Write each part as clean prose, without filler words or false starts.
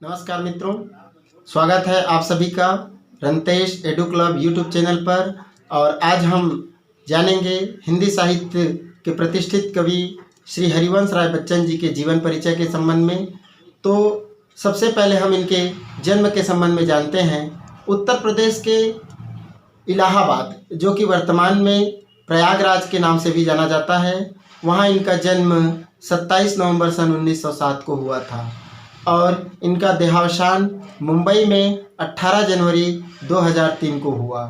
नमस्कार मित्रों, स्वागत है आप सभी का रंतेश एडू क्लब यूट्यूब चैनल पर। और आज हम जानेंगे हिंदी साहित्य के प्रतिष्ठित कवि श्री हरिवंश राय बच्चन जी के जीवन परिचय के संबंध में। तो सबसे पहले हम इनके जन्म के संबंध में जानते हैं। उत्तर प्रदेश के इलाहाबाद, जो कि वर्तमान में प्रयागराज के नाम से भी जाना जाता है, वहाँ इनका जन्म 27 नवंबर सन 1907 को हुआ था। और इनका देहावसान मुंबई में 18 जनवरी 2003 को हुआ।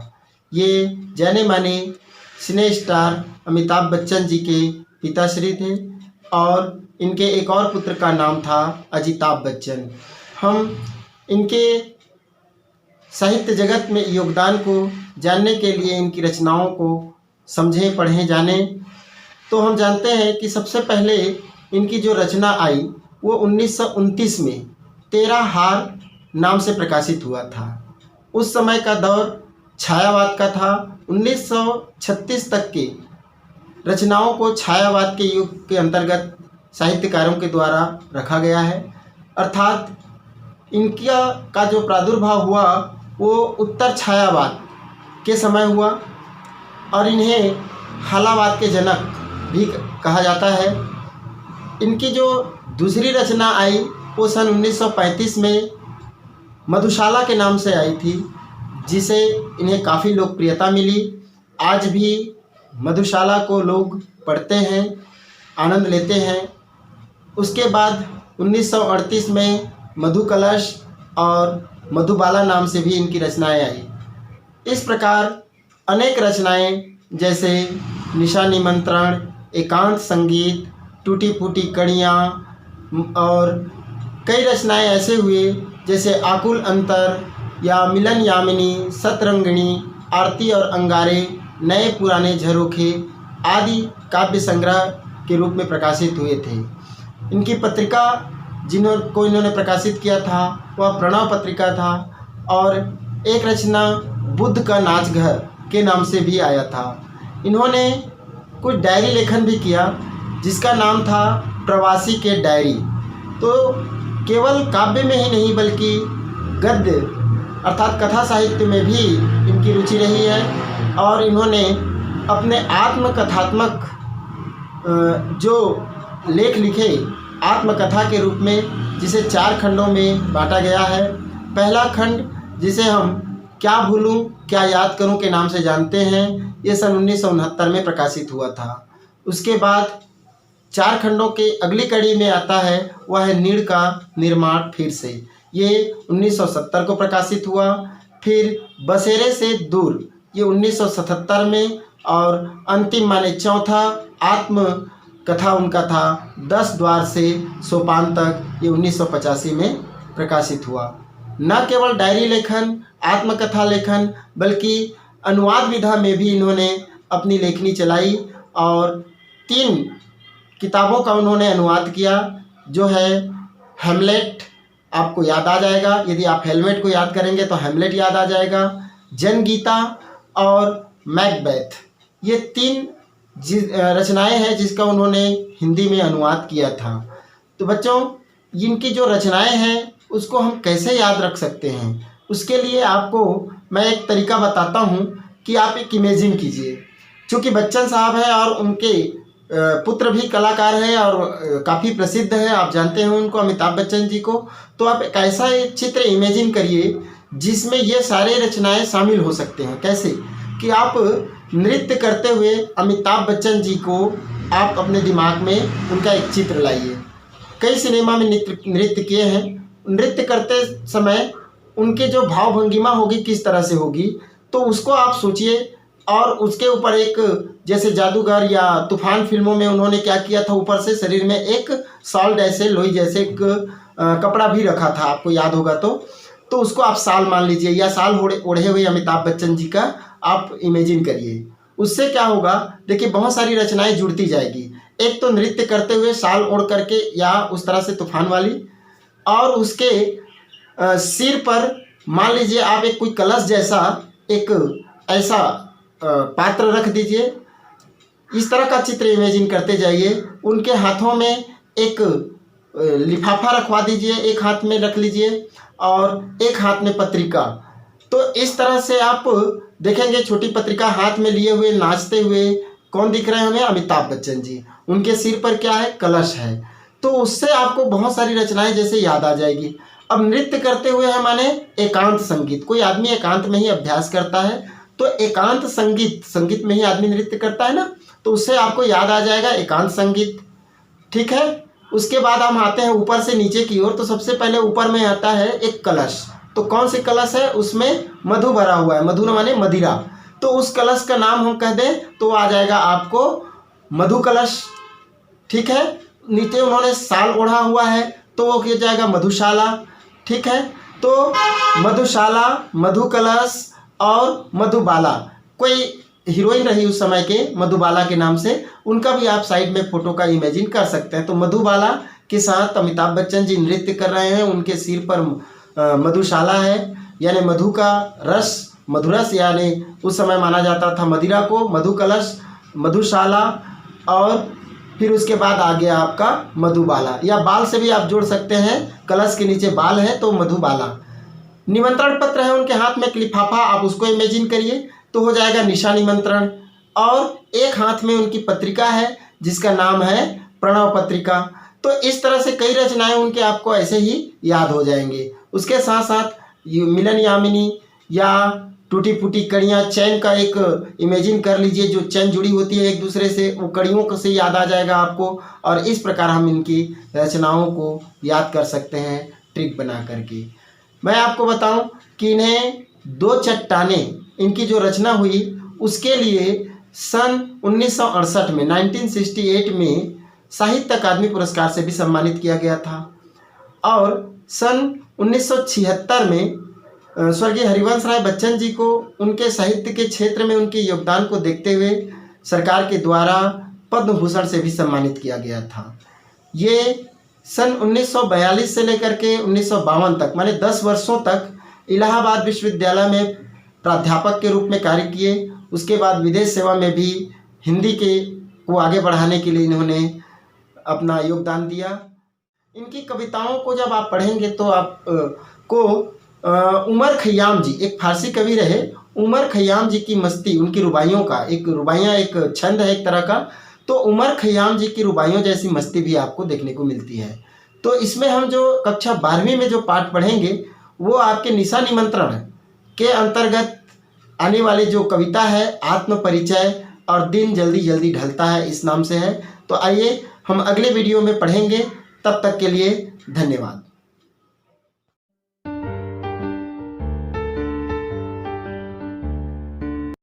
ये जाने माने सिने स्टार अमिताभ बच्चन जी के पिताश्री थे और इनके एक और पुत्र का नाम था अजिताभ बच्चन। हम इनके साहित्य जगत में योगदान को जानने के लिए, इनकी रचनाओं को समझें, पढ़ें, जानें, तो हम जानते हैं कि सबसे पहले इनकी जो रचना आई वो 1929 में 13 हार नाम से प्रकाशित हुआ था। उस समय का दौर छायावाद का था। 1936 तक के रचनाओं को छायावाद के युग के अंतर्गत साहित्यकारों के द्वारा रखा गया है। अर्थात इनका का जो प्रादुर्भाव हुआ वो उत्तर छायावाद के समय हुआ और इन्हें हालावाद के जनक भी कहा जाता है। इनकी जो दूसरी रचना आई वो सन 1935 में मधुशाला के नाम से आई थी, जिसे इन्हें काफ़ी लोकप्रियता मिली। आज भी मधुशाला को लोग पढ़ते हैं, आनंद लेते हैं। उसके बाद 1938 में मधु कलश और मधुबाला नाम से भी इनकी रचनाएं आई। इस प्रकार अनेक रचनाएं जैसे निशा निमंत्रण, एकांत संगीत, टूटी फूटी कड़ियाँ और कई रचनाएं ऐसे हुए जैसे आकुल अंतर या मिलन यामिनी, सतरंगिणी, आरती और अंगारे, नए पुराने झरोखे आदि काव्य संग्रह के रूप में प्रकाशित हुए थे। इनकी पत्रिका जिनको इन्होंने प्रकाशित किया था वह प्रणव पत्रिका था और एक रचना बुद्ध का नाच घर के नाम से भी आया था। इन्होंने कुछ डायरी लेखन भी किया जिसका नाम था प्रवासी के डायरी। तो केवल काव्य में ही नहीं बल्कि गद्य अर्थात कथा साहित्य में भी इनकी रुचि रही है और इन्होंने अपने आत्मकथात्मक जो लेख लिखे आत्मकथा के रूप में, जिसे 4 खंडों में बांटा गया है। पहला खंड, जिसे हम क्या भूलूं क्या याद करूं के नाम से जानते हैं, ये सन 1969 में प्रकाशित हुआ था। उसके बाद 4 खंडों के अगली कड़ी में आता है वह है नीड़ का निर्माण फिर से, ये 1970 को प्रकाशित हुआ। फिर बसेरे से दूर, ये 1977 में। और अंतिम माने चौथा आत्म कथा उनका था 10 द्वार से सोपान तक, ये 1985 में प्रकाशित हुआ। न केवल डायरी लेखन, आत्मकथा लेखन, बल्कि अनुवाद विधा में भी इन्होंने अपनी लेखनी चलाई और 3 किताबों का उन्होंने अनुवाद किया, जो है हेमलेट, आपको याद आ जाएगा, यदि आप हेलमेट को याद करेंगे तो हेमलेट याद आ जाएगा, जनगीता और मैकबेथ। ये 3 रचनाएं हैं जिसका उन्होंने हिंदी में अनुवाद किया था। तो बच्चों, इनकी जो रचनाएं हैं उसको हम कैसे याद रख सकते हैं, उसके लिए आपको मैं एक तरीका बताता हूं कि आप एक इमेजिन कीजिए। चूँकि बच्चन साहब हैं और उनके पुत्र भी कलाकार हैं और काफ़ी प्रसिद्ध है, आप जानते हैं उनको, अमिताभ बच्चन जी को। तो आप एक ऐसा एक चित्र इमेजिन करिए जिसमें ये सारे रचनाएं शामिल हो सकते हैं। कैसे कि आप नृत्य करते हुए अमिताभ बच्चन जी को आप अपने दिमाग में उनका एक चित्र लाइए। कई सिनेमा में नृत्य किए हैं। नृत्य करते समय उनके जो भाव भंगिमा होगी किस तरह से होगी, तो उसको आप सोचिए। और उसके ऊपर एक, जैसे जादूगर या तूफान फिल्मों में उन्होंने क्या किया था, ऊपर से शरीर में एक शॉल जैसे, लोई जैसे एक कपड़ा भी रखा था, आपको याद होगा तो उसको आप शाल मान लीजिए, या शाल ओढ़े हुए अमिताभ बच्चन जी का आप इमेजिन करिए। उससे क्या होगा, देखिए बहुत सारी रचनाएं जुड़ती जाएगी। एक तो नृत्य करते हुए शाल ओढ़ करके या उस तरह से तूफान वाली, और उसके सिर पर मान लीजिए आप एक कोई कलश जैसा एक ऐसा पात्र रख दीजिए। इस तरह का चित्र इमेजिन करते जाइए। उनके हाथों में एक लिफाफा रखवा दीजिए, एक हाथ में रख लीजिए और एक हाथ में पत्रिका। तो इस तरह से आप देखेंगे छोटी पत्रिका हाथ में लिए हुए नाचते हुए कौन दिख रहे हैं हमें? अमिताभ बच्चन जी। उनके सिर पर क्या है? कलश है। तो उससे आपको बहुत सारी रचनाएं जैसे याद आ जाएगी। अब नृत्य करते हुए है माने एकांत संगीत। कोई आदमी एकांत में ही अभ्यास करता है, तो एकांत संगीत में ही आदमी नृत्य करता है ना, तो उससे आपको याद आ जाएगा एकांत संगीत। ठीक है। उसके बाद हम आते हैं ऊपर से नीचे की ओर। तो सबसे पहले ऊपर में आता है एक कलश। तो कौन से कलश है? उसमें मधु भरा हुआ है। मधु माने मदिरा। तो उस कलश का नाम हम कह दें तो आ जाएगा आपको मधु कलश। ठीक है। नीचे उन्होंने शाल ओढ़ा हुआ है तो वो किया जाएगा मधुशाला। ठीक है। तो मधुशाला, मधु कलश और मधुबाला। कोई हीरोइन रही उस समय के मधुबाला के नाम से, उनका भी आप साइड में फोटो का इमेजिन कर सकते हैं। तो मधुबाला के साथ अमिताभ बच्चन जी नृत्य कर रहे हैं। उनके सिर पर मधुशाला है, यानी मधु का रस, मधुरस, यानी उस समय माना जाता था मदिरा को। मधु कलश, मधुशाला और फिर उसके बाद आ गया आपका मधुबाला, या बाल से भी आप जोड़ सकते हैं। कलश के नीचे बाल है तो मधुबाला। निमंत्रण पत्र है उनके हाथ में, एक लिफाफा, आप उसको इमेजिन करिए तो हो जाएगा निशा निमंत्रण। और एक हाथ में उनकी पत्रिका है जिसका नाम है प्रणव पत्रिका। तो इस तरह से कई रचनाएं उनके आपको ऐसे ही याद हो जाएंगे। उसके साथ साथ मिलन यामिनी या टूटी फूटी कड़ियाँ, चैन का एक इमेजिन कर लीजिए, जो चैन जुड़ी होती है एक दूसरे से, वो कड़ियों से याद आ जाएगा आपको। और इस प्रकार हम इनकी रचनाओं को याद कर सकते हैं ट्रिक बना करके। मैं आपको बताऊं कि इन्हें दो चट्टानें, इनकी जो रचना हुई उसके लिए सन 1968 में 1968 में साहित्य अकादमी पुरस्कार से भी सम्मानित किया गया था। और सन 1976 में स्वर्गीय हरिवंश राय बच्चन जी को उनके साहित्य के क्षेत्र में उनके योगदान को देखते हुए सरकार के द्वारा पद्म भूषण से भी सम्मानित किया गया था। ये सन 1942 से लेकर के 1952 तक, माने 10 वर्षों तक इलाहाबाद विश्वविद्यालय में प्राध्यापक के रूप में कार्य किए। उसके बाद विदेश सेवा में भी हिंदी को आगे बढ़ाने के लिए इन्होंने अपना योगदान दिया। इनकी कविताओं को जब आप पढ़ेंगे तो आपको उमर खयाम जी, एक फारसी कवि रहे, उमर खयाम जी की मस्ती, उनकी रुबाइयों का, एक रुबाइयाँ एक छंद है एक तरह का, तो उमर खयाम जी की रुबाइयों जैसी मस्ती भी आपको देखने को मिलती है। तो इसमें हम जो कक्षा 12वीं में जो पाठ पढ़ेंगे वो आपके निशा निमंत्रण के अंतर्गत आने वाली जो कविता है आत्म परिचय और दिन जल्दी जल्दी ढलता है, इस नाम से है। तो आइए हम अगले वीडियो में पढ़ेंगे। तब तक के लिए धन्यवाद।